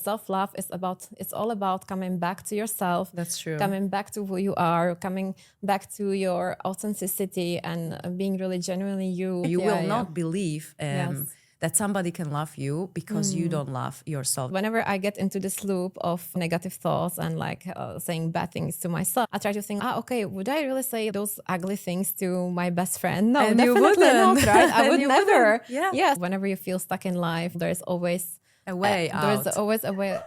Self-love it's all about coming back to yourself. That's true. Coming back to who you are, coming back to your authenticity and being really genuinely you. You will not believe Yes. that somebody can love you because you don't love yourself. Whenever I get into this loop of negative thoughts and saying bad things to myself, I try to think, okay, would I really say those ugly things to my best friend? No, And you definitely not, wouldn't. right? I And would you never. wouldn't. Yeah. Yes. Whenever you feel stuck in life, there's always A way out. There's always a way.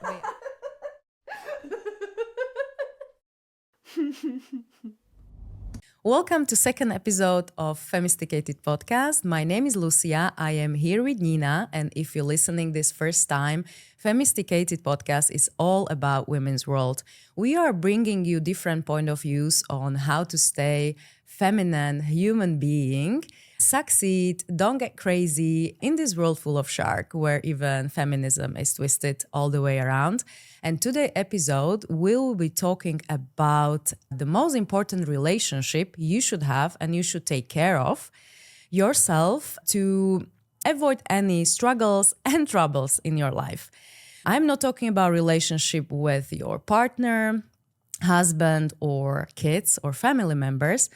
Welcome to second episode of Femisticated Podcast. My name is Lucia. I am here with Nina. And if you're listening this first time, Femisticated Podcast is all about women's world. We are bringing you different point of views on how to stay feminine human being, succeed, don't get crazy in this world full of shark where even feminism is twisted all the way around. And today's episode, we'll be talking about the most important relationship you should have and you should take care of yourself to avoid any struggles and troubles in your life. I'm not talking about relationship with your partner, husband, or kids or family members.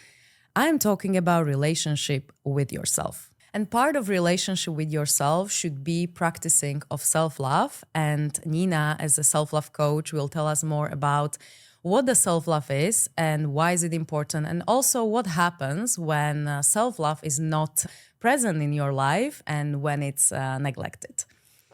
I'm talking about relationship with yourself. And part of relationship with yourself should be practicing of self-love. And Nina, as a self-love coach, will tell us more about what the self-love is and why is it important. And also what happens when self-love is not present in your life and when it's neglected.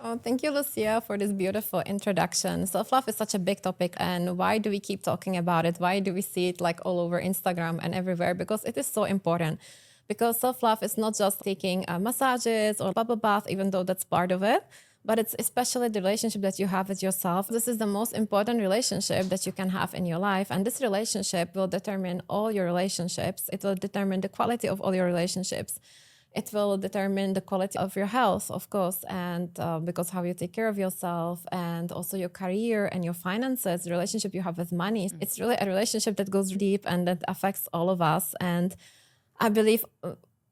Oh, thank you, Lucia, for this beautiful introduction. Self-love is such a big topic, and why do we keep talking about it? Why do we see it all over Instagram and everywhere? Because it is so important. Because self-love is not just taking massages or bubble bath, even though that's part of it, but it's especially the relationship that you have with yourself. This is the most important relationship that you can have in your life, and this relationship will determine all your relationships. It will determine the quality of all your relationships. It will determine the quality of your health, of course, and because how you take care of yourself and also your career and your finances, the relationship you have with money. It's really a relationship that goes deep and that affects all of us. And I believe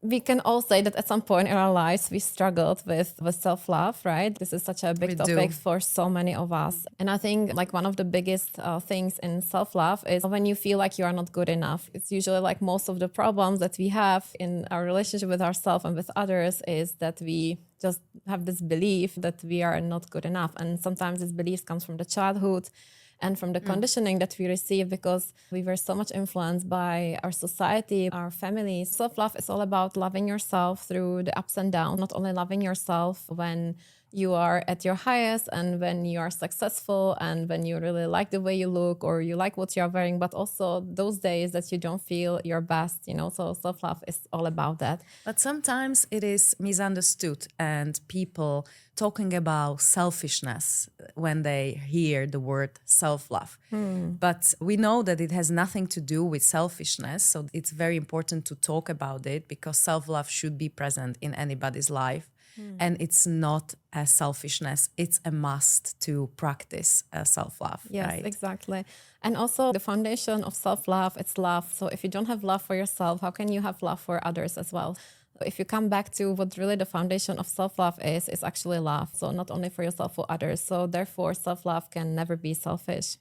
we can all say that at some point in our lives, we struggled with self-love, right? This is such a big topic for so many of us. And I think one of the biggest things in self-love is when you feel like you are not good enough. It's usually most of the problems that we have in our relationship with ourselves and with others is that we just have this belief that we are not good enough. And sometimes this belief comes from the childhood and from the conditioning that we receive because we were so much influenced by our society, our families. Self-love is all about loving yourself through the ups and downs, not only loving yourself when you are at your highest and when you are successful and when you really like the way you look or you like what you're wearing, but also those days that you don't feel your best, So self-love is all about that. But sometimes it is misunderstood and people talking about selfishness when they hear the word self-love. But we know that it has nothing to do with selfishness. So it's very important to talk about it because self-love should be present in anybody's life. And it's not a selfishness, it's a must to practice self-love. Yes, right? Exactly. And also the foundation of self-love, it's love. So if you don't have love for yourself, how can you have love for others as well? If you come back to what really the foundation of self-love is actually love. So not only for yourself, for others. So therefore, self-love can never be selfish.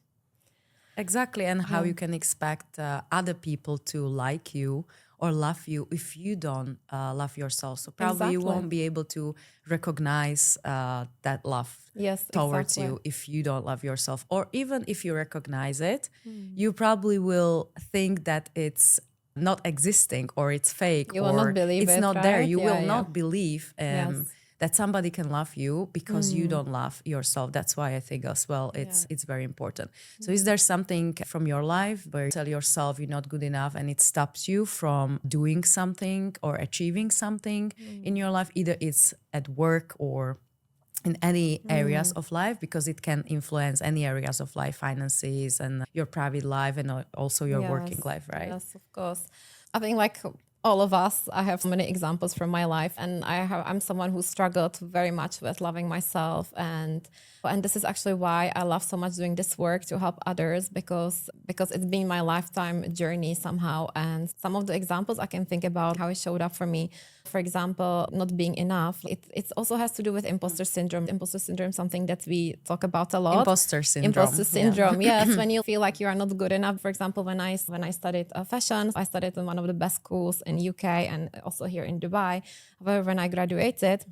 Exactly. And how you can expect other people to like you or love you if you don't love yourself. So probably you won't be able to recognize that love towards you if you don't love yourself. Or even if you recognize it, you probably will think that it's not existing or it's fake you or will not believe it's not right? there. You will not believe Yes. that somebody can love you because you don't love yourself. That's why I think as well it's very important. So is there something from your life where you tell yourself you're not good enough and it stops you from doing something or achieving something in your life? Either it's at work or in any areas of life, because it can influence any areas of life, finances and your private life and also your working life, right? Yes, of course. I think all of us, I have many examples from my life, and I'm someone who struggled very much with loving myself and And this is actually why I love so much doing this work to help others, because it's been my lifetime journey somehow. And some of the examples I can think about how it showed up for me. For example, not being enough. It also has to do with imposter syndrome. Imposter syndrome, something that we talk about a lot. Imposter syndrome. Imposter syndrome. Yeah. Yes, when you feel like you are not good enough. For example, when I studied fashion, I studied in one of the best schools in UK and also here in Dubai. However, when I graduated,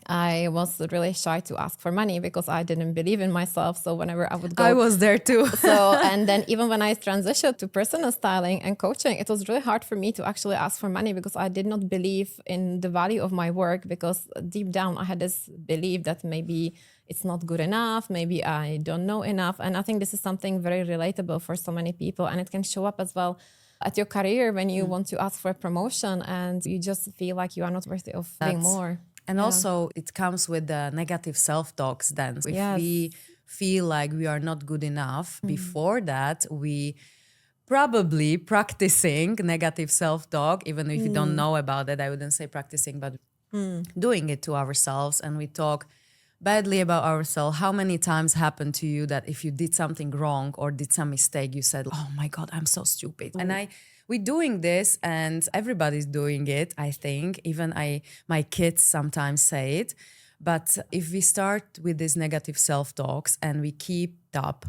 I was really shy to ask for money because I didn't believe in myself. So whenever I would go... I was there too. And then even when I transitioned to personal styling and coaching, it was really hard for me to actually ask for money because I did not believe in the value of my work, because deep down I had this belief that maybe it's not good enough, maybe I don't know enough. And I think this is something very relatable for so many people. And it can show up as well at your career when you want to ask for a promotion and you just feel like you are not worthy of doing more. And also it comes with the negative self-talks then. If we feel like we are not good enough, before that we probably practicing negative self-talk, even if you don't know about it, I wouldn't say practicing, but doing it to ourselves. And we talk badly about ourselves. How many times happened to you that if you did something wrong or did some mistake, you said, oh my God, I'm so stupid. And we're doing this and everybody's doing it, I think. Even my kids sometimes say it. But if we start with these negative self-talks and we keep up,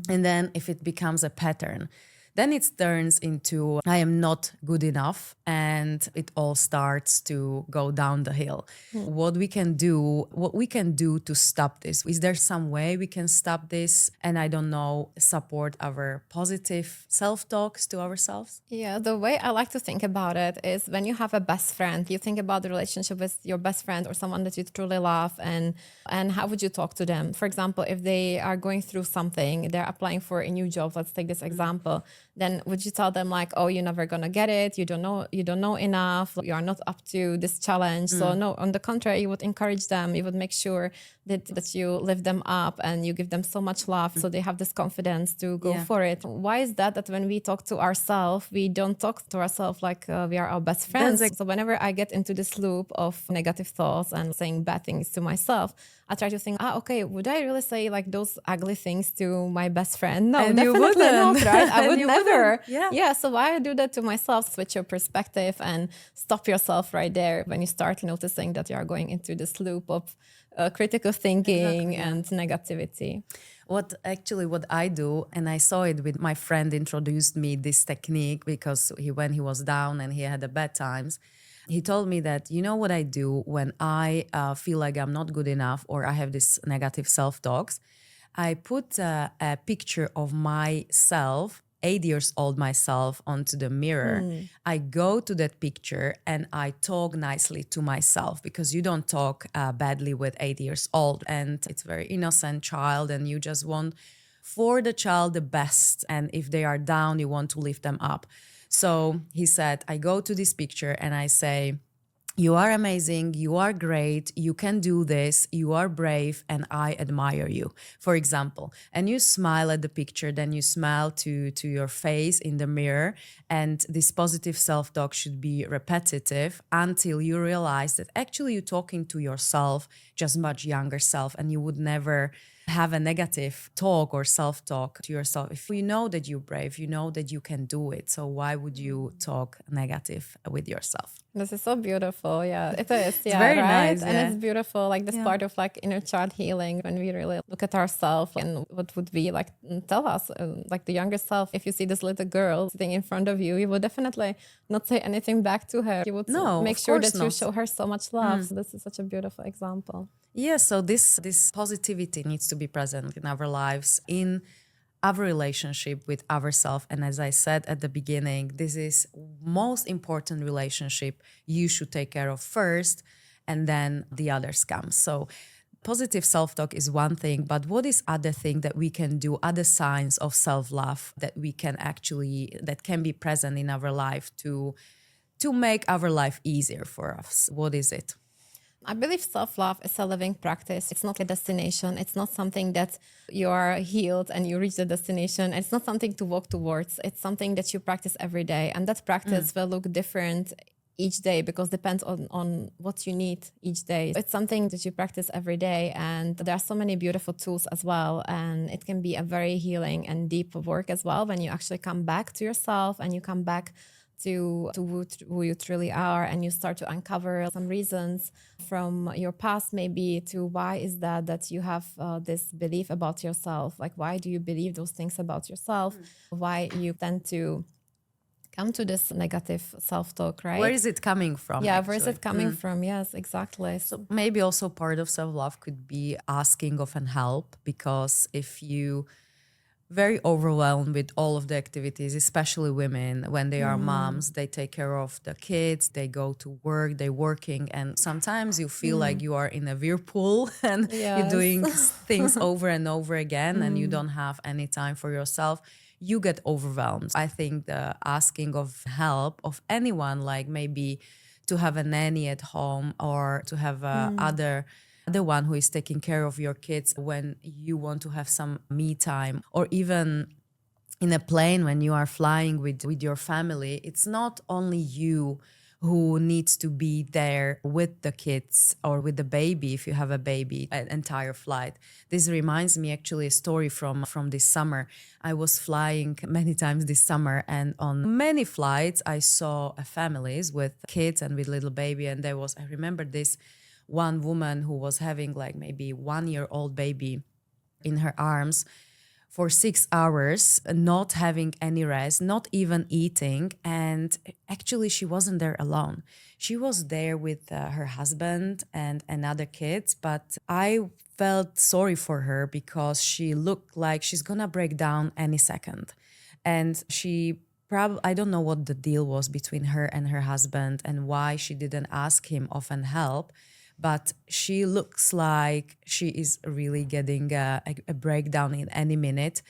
and then if it becomes a pattern, then it turns into I am not good enough and it all starts to go down the hill. What we can do to stop this? Is there some way we can stop this and I don't know, support our positive self-talks to ourselves? Yeah, the way I like to think about it is when you have a best friend, you think about the relationship with your best friend or someone that you truly love, and how would you talk to them? For example, if they are going through something, they're applying for a new job, let's take this example, then would you tell them like, oh, you're never gonna get it, you don't know enough, you are not up to this challenge? So no, on the contrary, you would encourage them, you would make sure that you lift them up and you give them so much love so they have this confidence to go for it. Why is that when we talk to ourselves, we don't talk to ourselves like we are our best friends? So whenever I get into this loop of negative thoughts and saying bad things to myself, I try to think, okay, would I really say like those ugly things to my best friend? No, and definitely not, right? I would never. Yeah. So why I do that to myself? Switch your perspective and stop yourself right there when you start noticing that you are going into this loop of critical thinking and negativity. What I do, and I saw it with my friend introduced me this technique because when he was down and he had the bad times, he told me that, you know what I do when I feel like I'm not good enough or I have this negative self-talks, I put a picture of myself, 8 years old myself, onto the mirror. I go to that picture and I talk nicely to myself, because you don't talk badly with 8 years old, and it's very innocent child and you just want for the child the best, and if they are down you want to lift them up. So he said, I go to this picture and I say, you are amazing, you are great, you can do this, you are brave, and I admire you, for example. And you smile at the picture, then you smile to your face in the mirror. And this positive self-talk should be repetitive until you realize that actually you're talking to yourself, just much younger self, and you would never have a negative talk or self-talk to yourself. If you know that you're brave, you know that you can do it. So why would you talk negative with yourself? This is so beautiful. Yeah, it is. It's very nice. And it's beautiful, like this part of like inner child healing, when we really look at ourselves and what would be like, tell us, like the younger self, if you see this little girl sitting in front of you, you would definitely not say anything back to her. You would make sure that you show her so much love. So this is such a beautiful example. Yeah, so this positivity needs to be present in our lives, in our relationship with ourselves. And as I said at the beginning, this is most important relationship you should take care of first, and then the others come. So positive self-talk is one thing, but what is other thing that we can do, other signs of self-love that we can that can be present in our life to make our life easier for us? What is it? I believe self-love is a living practice. It's not a destination. It's not something that you are healed and you reach the destination. It's not something to walk towards. It's something that you practice every day. And that practice will look different each day, because it depends on what you need each day. It's something that you practice every day, and there are so many beautiful tools as well, and it can be a very healing and deep work as well when you actually come back to yourself and you come back to who you truly are, and you start to uncover some reasons from your past, maybe, to why is that you have this belief about yourself. Like, why do you believe those things about yourself? Why you tend to come to this negative self-talk, right? Where is it coming from? Yeah, actually? where is it coming from? Yes, exactly. So maybe also part of self-love could be asking of an help, because if you very overwhelmed with all of the activities, especially women, when they are moms, they take care of the kids, they go to work, they're working, and sometimes you feel like you are in a whirlpool and you're doing things over and over again and you don't have any time for yourself. You get overwhelmed. I think the asking of help of anyone, like maybe to have a nanny at home or to have other the one who is taking care of your kids when you want to have some me time, or even in a plane when you are flying with your family, it's not only you who needs to be there with the kids or with the baby if you have a baby an entire flight. This reminds me actually a story from this summer. I was flying many times this summer, and on many flights I saw families with kids and with little baby, and I remember this one woman who was having like maybe 1-year-old baby in her arms for 6 hours, not having any rest, not even eating. And actually, she wasn't there alone. She was there with her husband and another kids. But I felt sorry for her because she looked like she's gonna break down any second. And I don't know what the deal was between her and her husband and why she didn't ask him of an help. But she looks like she is really getting a breakdown in any minute.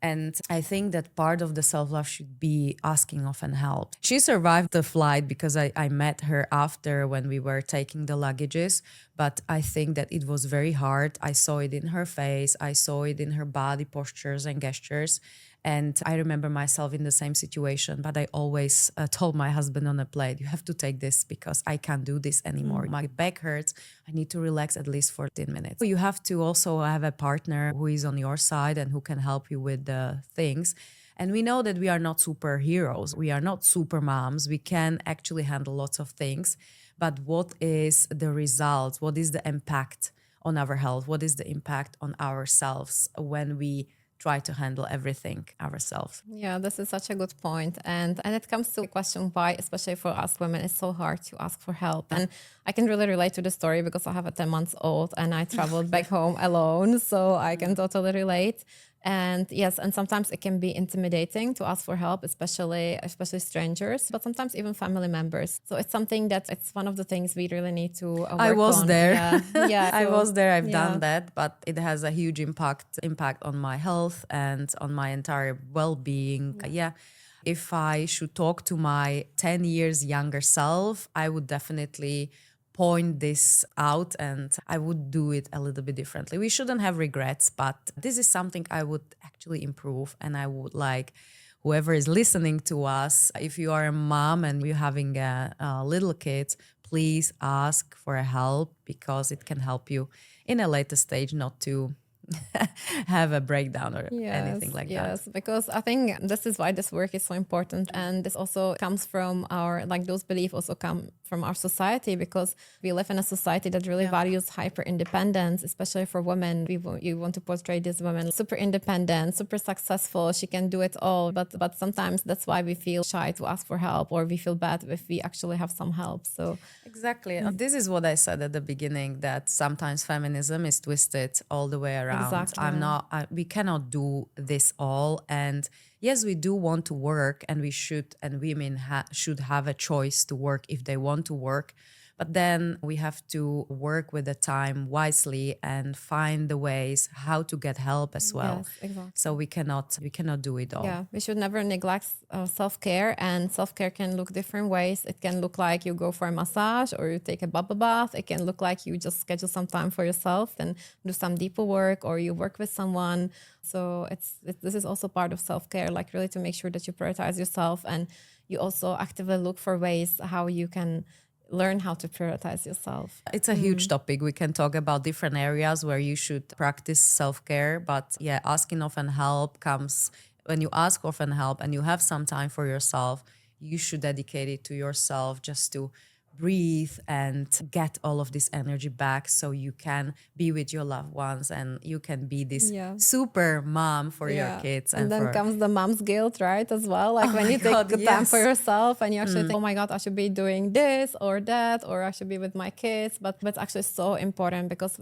And I think that part of the self-love should be asking of an help. She survived the flight because I met her after when we were taking the luggages. But I think that it was very hard. I saw it in her face. I saw it in her body postures and gestures. And I remember myself in the same situation, but I always told my husband on a plane, you have to take this because I can't do this anymore. My back hurts. I need to relax at least for 10 minutes. You have to also have a partner who is on your side and who can help you with the things. And we know that we are not superheroes. We are not super moms. We can actually handle lots of things. But what is the result? What is the impact on our health? What is the impact on ourselves when we try to handle everything ourselves? Yeah, this is such a good point. And it comes to the question why, especially for us women, it's so hard to ask for help. And I can really relate to the story because I have a 10-month-old and I traveled back home alone. So I can totally relate. And yes, and sometimes it can be intimidating to ask for help, especially strangers, but sometimes even family members. So it's something that it's one of the things we really need to work on. I was there. Yeah. I was there. I've done that, but it has a huge impact on my health and on my entire well-being. Yeah. If I should talk to my 10 years younger self, I would definitely point this out and I would do it a little bit differently. We shouldn't have regrets, but this is something I would actually improve. And I would like whoever is listening to us, if you are a mom and you're having a little kids, please ask for a help because it can help you in a later stage not to have a breakdown or anything like that. Yes, because I think this is why this work is so important. And this also comes from those beliefs also come from our society, because we live in a society that really values hyper independence, especially for women. You want to portray these women super independent, super successful. She can do it all. But sometimes that's why we feel shy to ask for help, or we feel bad if we actually have some help. So exactly. This is what I said at the beginning, that sometimes feminism is twisted all the way around. Exactly. We cannot do this all. And yes, we do want to work, and women should have a choice to work if they want to work. But then we have to work with the time wisely and find the ways how to get help as well. Yes, exactly. So we cannot do it all. Yeah, we should never neglect self-care, and self-care can look different ways. It can look like you go for a massage or you take a bubble bath. It can look like you just schedule some time for yourself and do some deeper work, or you work with someone. So this is also part of self-care, like really to make sure that you prioritize yourself and you also actively look for ways how you can learn how to prioritize yourself. It's a huge topic. We can talk about different areas where you should practice self-care, but yeah, asking often help comes when you ask often help and you have some time for yourself, you should dedicate it to yourself just to breathe and get all of this energy back so you can be with your loved ones and you can be this Yeah. super mom for your kids. And then for comes the mom's guilt, right? As well. Like when my you God, take time for yes. yourself and you actually think, oh my God, I should be doing this or that, or I should be with my kids. But it's actually so important because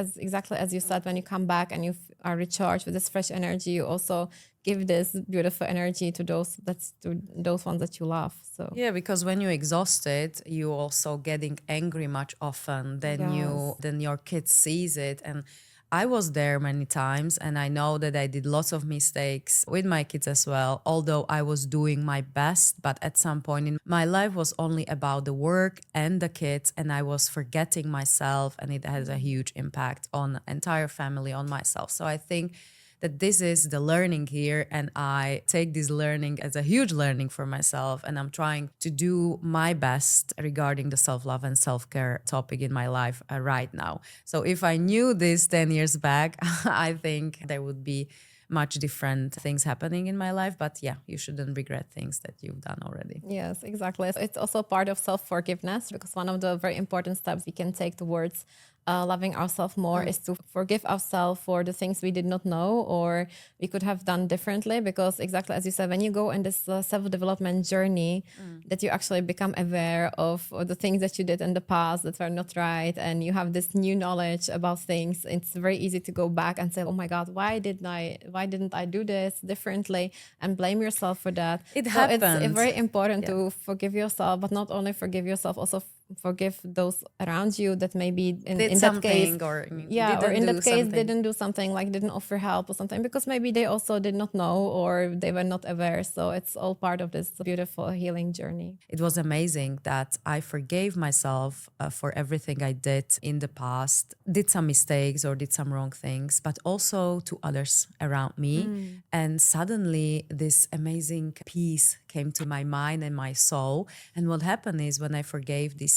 as exactly as you said, when you come back and you are recharged with this fresh energy, you also give this beautiful energy to those ones that you love. So yeah, because when you're exhausted, you also getting angry much often. Then your kid sees it, and I was there many times, and I know that I did lots of mistakes with my kids as well. Although I was doing my best, but at some point in my life was only about the work and the kids, and I was forgetting myself, and it has a huge impact on entire family, on myself. So I think that this is the learning here, and I take this learning as a huge learning for myself, and I'm trying to do my best regarding the self-love and self-care topic in my life right now. So if I knew this 10 years back, I think there would be much different things happening in my life. But yeah, you shouldn't regret things that you've done already. yes, exactly. It's also part of self-forgiveness because one of the very important steps we can take towards loving ourselves more is to forgive ourselves for the things we did not know or we could have done differently. Because exactly as you said, when you go in this self-development journey, that you actually become aware of the things that you did in the past that were not right, and you have this new knowledge about things, it's very easy to go back and say, oh my God, why didn't I do this differently, and blame yourself for that. It So happened. it's very important to forgive yourself, but not only forgive yourself, also forgive those around you that maybe in that case, or in that case didn't do something, like didn't offer help or something, because maybe they also did not know or they were not aware. So it's all part of this beautiful healing journey. It was amazing that I forgave myself for everything I did in the past, did some mistakes or did some wrong things, but also to others around me. And suddenly this amazing peace came to my mind and my soul. And what happened is when I forgave these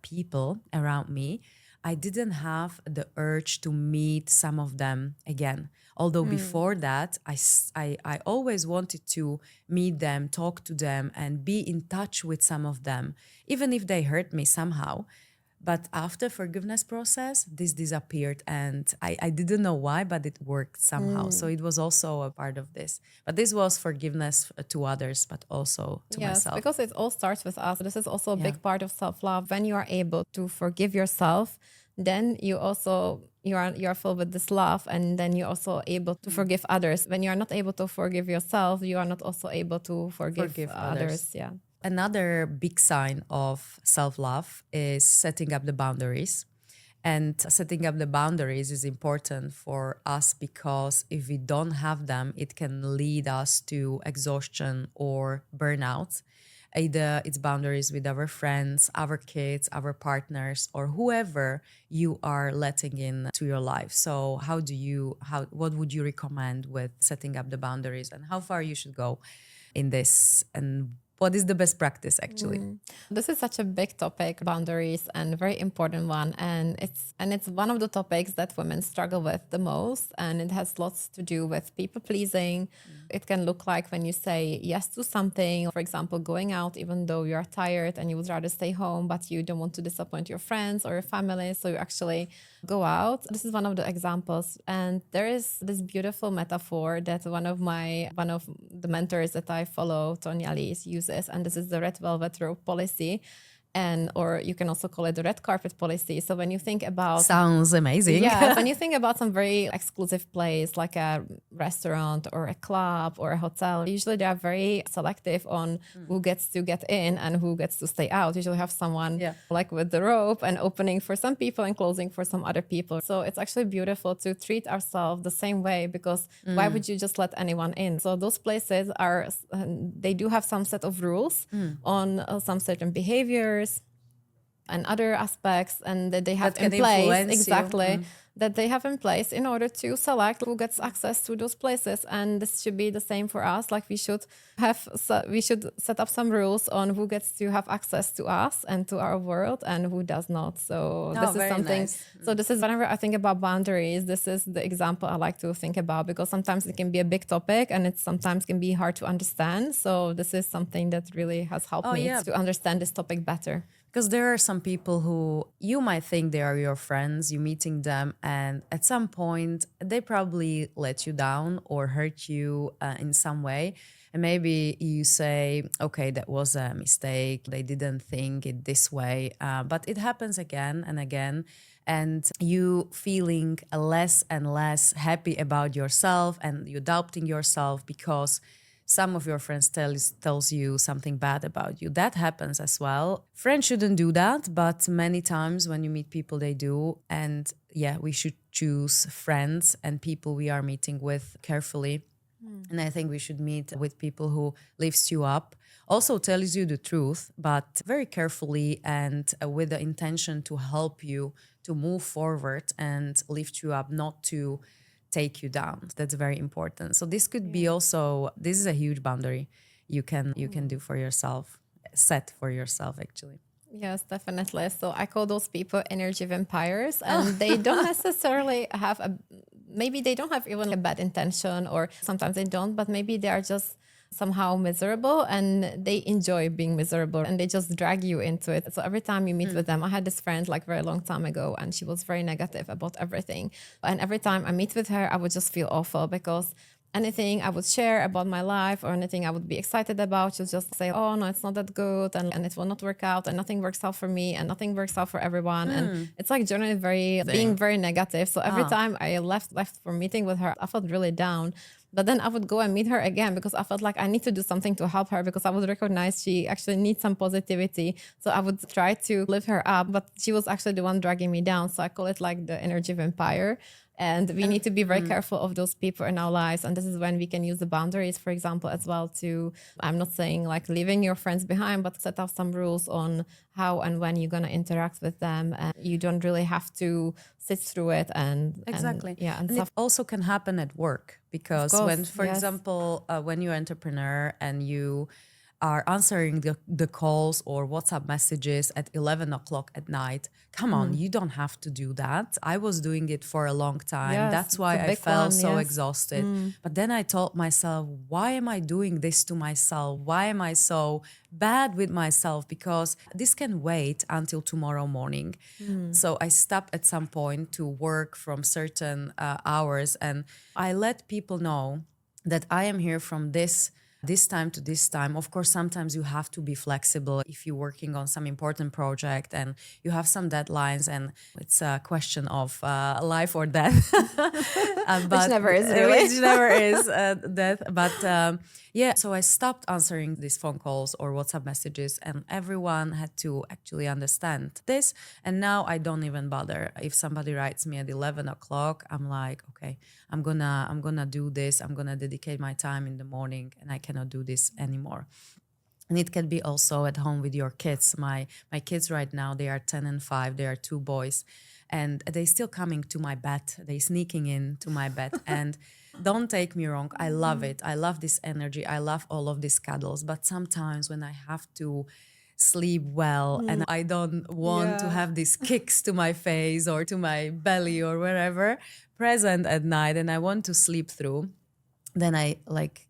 people around me, I didn't have the urge to meet some of them again. Although before that, I always wanted to meet them, talk to them, and be in touch with some of them, even if they hurt me somehow. But after forgiveness process, this disappeared, and I didn't know why, but it worked somehow. So it was also a part of this. But this was forgiveness to others, but also to myself. Because it all starts with us. This is also a big part of self-love. When you are able to forgive yourself, then you are filled with this love, and then you're also able to forgive others. When you are not able to forgive yourself, you are not also able to forgive others. Yeah. Another big sign of self-love is setting up the boundaries. And setting up the boundaries is important for us because if we don't have them, it can lead us to exhaustion or burnout. Either it's boundaries with our friends, our kids, our partners, or whoever you are letting in to your life. So what would you recommend with setting up the boundaries, and how far you should go in this, and what is the best practice actually? This is such a big topic, boundaries, and a very important one. And it's one of the topics that women struggle with the most. And it has lots to do with people pleasing. It can look like when you say yes to something, for example, going out, even though you're tired and you would rather stay home, but you don't want to disappoint your friends or your family. So you actually go out. This is one of the examples. And there is this beautiful metaphor that one of the mentors that I follow, Tonya Lee, uses. And this is the red velvet rope policy. Or you can also call it the red carpet policy. So when you think about... Sounds amazing. Yeah, when you think about some very exclusive place like a restaurant or a club or a hotel, usually they are very selective on who gets to get in and who gets to stay out. Usually have someone like with the rope and opening for some people and closing for some other people. So it's actually beautiful to treat ourselves the same way, because why would you just let anyone in? So those places they do have some set of rules on some certain behaviors and other aspects, and that they have in place that they have in place in order to select who gets access to those places. And this should be the same for us. Like we should set up some rules on who gets to have access to us and to our world and who does not. So this is very something. nice. So this is whenever I think about boundaries, this is the example I like to think about, because sometimes it can be a big topic and it sometimes can be hard to understand. So this is something that really has helped me to understand this topic better. Because there are some people who you might think they are your friends, you're meeting them, and at some point they probably let you down or hurt you in some way. And maybe you say, okay, that was a mistake. They didn't think it this way. But it happens again and again. And you feeling less and less happy about yourself and you doubting yourself because some of your friends tells you something bad about you. That happens as well. Friends shouldn't do that, but many times when you meet people, they do. And yeah, we should choose friends and people we are meeting with carefully. And I think we should meet with people who lifts you up, also tells you the truth, but very carefully and with the intention to help you to move forward and lift you up, not to take you down. That's very important. So this could be also, this is a huge boundary you can do for yourself, set for yourself actually. Yes, definitely. So I call those people energy vampires, and they don't necessarily have maybe they don't have even a bad intention, or sometimes they don't, but maybe they are just somehow miserable and they enjoy being miserable and they just drag you into it. So every time you meet with them, I had this friend like very long time ago and she was very negative about everything. And every time I meet with her, I would just feel awful because anything I would share about my life or anything I would be excited about, she'll just say, oh no, it's not that good and it will not work out and nothing works out for me and nothing works out for everyone. And it's like generally being very negative. So every time I left for meeting with her, I felt really down. But then I would go and meet her again because I felt like I need to do something to help her because I would recognize she actually needs some positivity. So I would try to lift her up, but she was actually the one dragging me down. So I call it like the energy vampire. And we need to be very careful of those people in our lives. And this is when we can use the boundaries, for example, as well to, I'm not saying like leaving your friends behind, but set up some rules on how and when you're going to interact with them. And you don't really have to sit through it. Exactly. And it also can happen at work because when, for example, when you're an entrepreneur and you are answering the calls or WhatsApp messages at 11 o'clock at night. Come on, you don't have to do that. I was doing it for a long time. Yes, that's why I felt so exhausted. But then I told myself, why am I doing this to myself? Why am I so bad with myself? Because this can wait until tomorrow morning. So I stopped at some point to work from certain hours and I let people know that I am here from this time to this time. Of course, sometimes you have to be flexible if you're working on some important project and you have some deadlines and it's a question of life or death. Which never is really. Which never is death. But yeah, so I stopped answering these phone calls or WhatsApp messages and everyone had to actually understand this. And now I don't even bother. If somebody writes me at 11 o'clock, I'm like, okay, I'm gonna do this. I'm gonna dedicate my time in the morning and I cannot do this anymore. And it can be also at home with your kids. My kids right now, they are 10 and 5. They are 2 boys. And they still coming to my bed. They sneaking in to my bed. And don't take me wrong. I love it. I love this energy. I love all of these cuddles. But sometimes when I have to sleep well and I don't want to have these kicks to my face or to my belly or wherever present at night and I want to sleep through, then I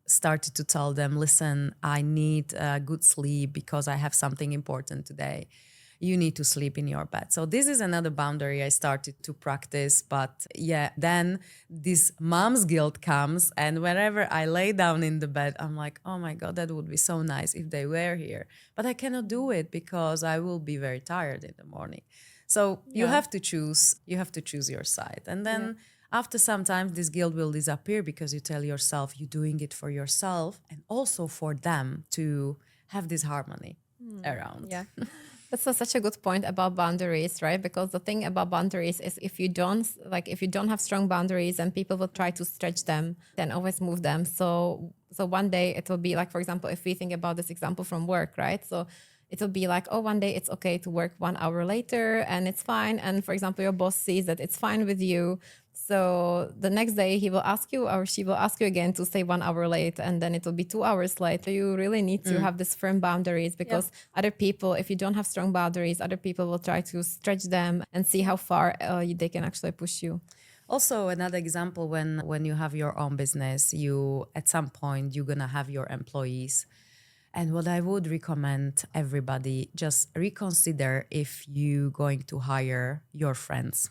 started to tell them, listen, I need good sleep because I have something important today. You need to sleep in your bed. So this is another boundary I started to practice. But yeah, then this mom's guilt comes. And whenever I lay down in the bed, I'm like, oh my God, that would be so nice if they were here. But I cannot do it because I will be very tired in the morning. So you have to choose your side. And then after some time, this guilt will disappear because you tell yourself you're doing it for yourself and also for them to have this harmony around. Yeah. That's such a good point about boundaries, right? Because the thing about boundaries is if you don't have strong boundaries and people will try to stretch them, then always move them. So one day it will be like, for example, if we think about this example from work, right? So it will be like, oh, one day it's okay to work 1 hour later and it's fine. And for example, your boss sees that it's fine with you. So the next day he will ask you or she will ask you again to stay 1 hour late, and then it will be 2 hours late. So you really need to have this firm boundaries, because other people, if you don't have strong boundaries, other people will try to stretch them and see how far they can actually push you. Also, another example, when you have your own business, you at some point you're gonna have your employees. And what I would recommend everybody, just reconsider if you're going to hire your friends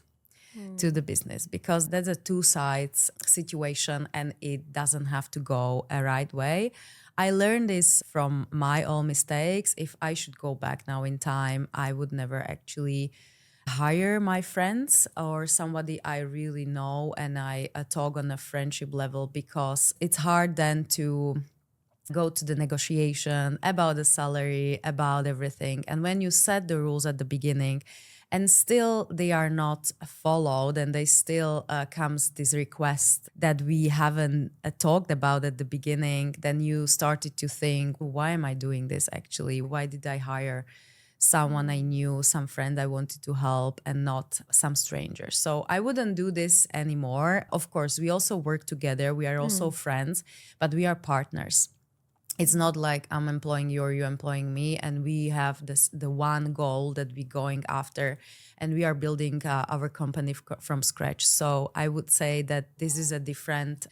to the business, because that's a two sides situation and it doesn't have to go a right way. I learned this from my own mistakes. If I should go back now in time, I would never actually hire my friends or somebody I really know and I talk on a friendship level, because it's hard then to go to the negotiation about the salary, about everything. And when you set the rules at the beginning and still they are not followed, and they still comes this request that we haven't talked about at the beginning, then you started to think, why am I doing this actually? Why did I hire someone I knew, some friend I wanted to help, and not some stranger? So I wouldn't do this anymore. Of course, we also work together. We are also friends, but we are partners. It's not like I'm employing you or you're employing me, and we have the one goal that we're going after, and we are building our company from scratch. So I would say that this is a different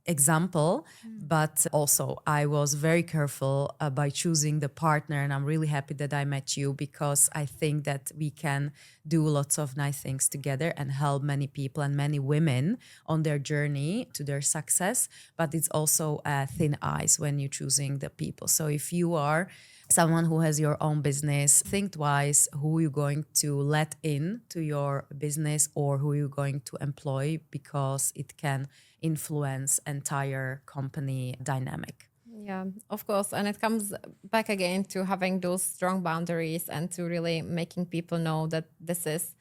example, but also I was very careful by choosing the partner, and I'm really happy that I met you, because I think that we can do lots of nice things together and help many people and many women on their journey to their success. But it's also thin ice when you're choosing the people. So if you are someone who has your own business, think twice who you're going to let in to your business or who you're going to employ, because it can influence entire company dynamic. Yeah, of course. And it comes back again to having those strong boundaries and to really making people know that this is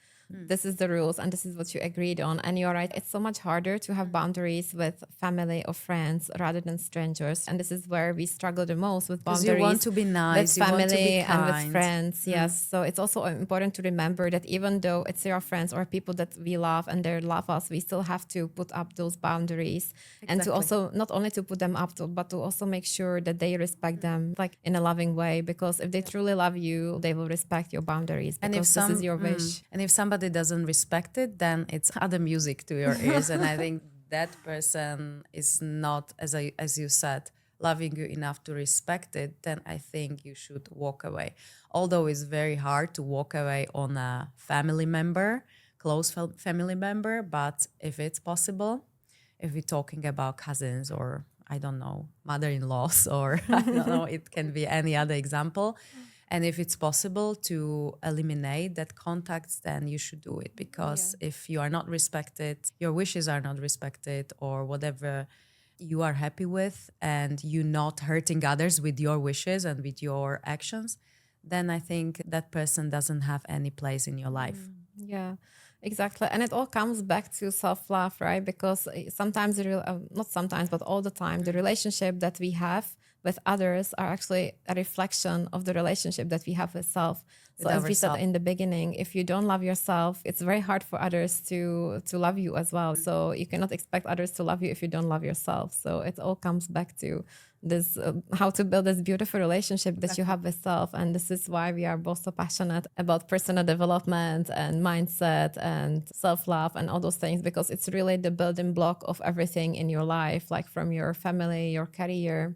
the rules and this is what you agreed on. And you're right, it's so much harder to have boundaries with family or friends rather than strangers. And this is where we struggle the most with boundaries. Because you want to be nice, with you want to family be and with kind. friends. Yes. So it's also important to remember that even though it's your friends or people that we love and they love us, we still have to put up those boundaries and to also not only to put them up, but to also make sure that they respect them like in a loving way. Because if they truly love you, they will respect your boundaries, because this is your wish. And if somebody doesn't respect it, then it's other music to your ears. And I think that person is not, as you said, loving you enough to respect it, then I think you should walk away. Although it's very hard to walk away on a family member, close family member, but if it's possible, if we're talking about cousins or I don't know, mother-in-laws or I don't know, it can be any other example. And if it's possible to eliminate that contact, then you should do it, because if you are not respected, your wishes are not respected, or whatever you are happy with, and you're not hurting others with your wishes and with your actions, then I think that person doesn't have any place in your life. Yeah, exactly. And it all comes back to self-love, right? Because sometimes, not sometimes, but all the time, the relationship that we have with others are actually a reflection of the relationship that we have with self. So as we said in the beginning, if you don't love yourself, it's very hard for others to love you as well. So you cannot expect others to love you if you don't love yourself. So it all comes back to this, how to build this beautiful relationship that you have with self. And this is why we are both so passionate about personal development and mindset and self-love and all those things, because it's really the building block of everything in your life, like from your family, your career,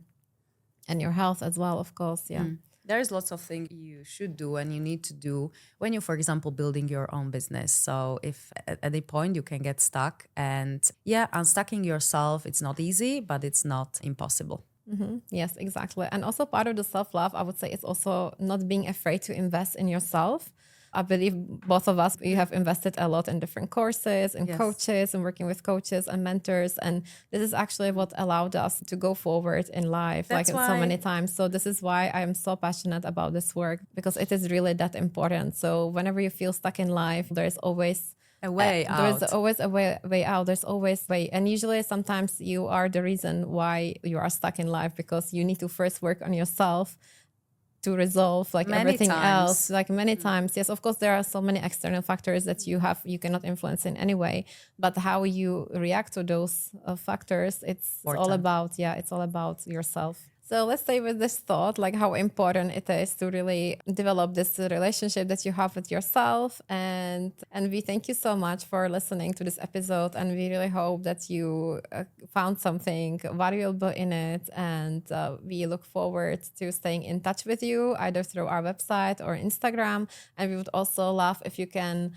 and your health as well, of course. Yeah. There's lots of things you should do and you need to do when you're, for example, building your own business. So if at any point you can get stuck, and unstucking yourself, it's not easy, but it's not impossible. Mm-hmm. Yes, exactly. And also part of the self-love, I would say, is also not being afraid to invest in yourself. I believe both of us, we have invested a lot in different courses and coaches and working with coaches and mentors. And this is actually what allowed us to go forward in life, so many times. So this is why I am so passionate about this work, because it is really that important. So whenever you feel stuck in life, there's always a way out. There's always a way out. There's always way. And usually sometimes you are the reason why you are stuck in life, because you need to first work on yourself to resolve like Many everything times. else, like many times. Yes, of course, there are so many external factors that you cannot influence in any way, but how you react to those factors, it's all Important. about, it's all about yourself. So let's stay with this thought, like how important it is to really develop this relationship that you have with yourself. And we thank you so much for listening to this episode. And we really hope that you found something valuable in it. And we look forward to staying in touch with you either through our website or Instagram. And we would also love if you can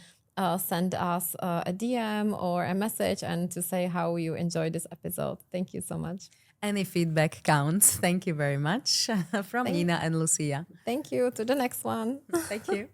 send us a DM or a message and to say how you enjoyed this episode. Thank you so much. Any feedback counts. Thank you very much from Nina and Lucia. Thank you. To the next one. Thank you.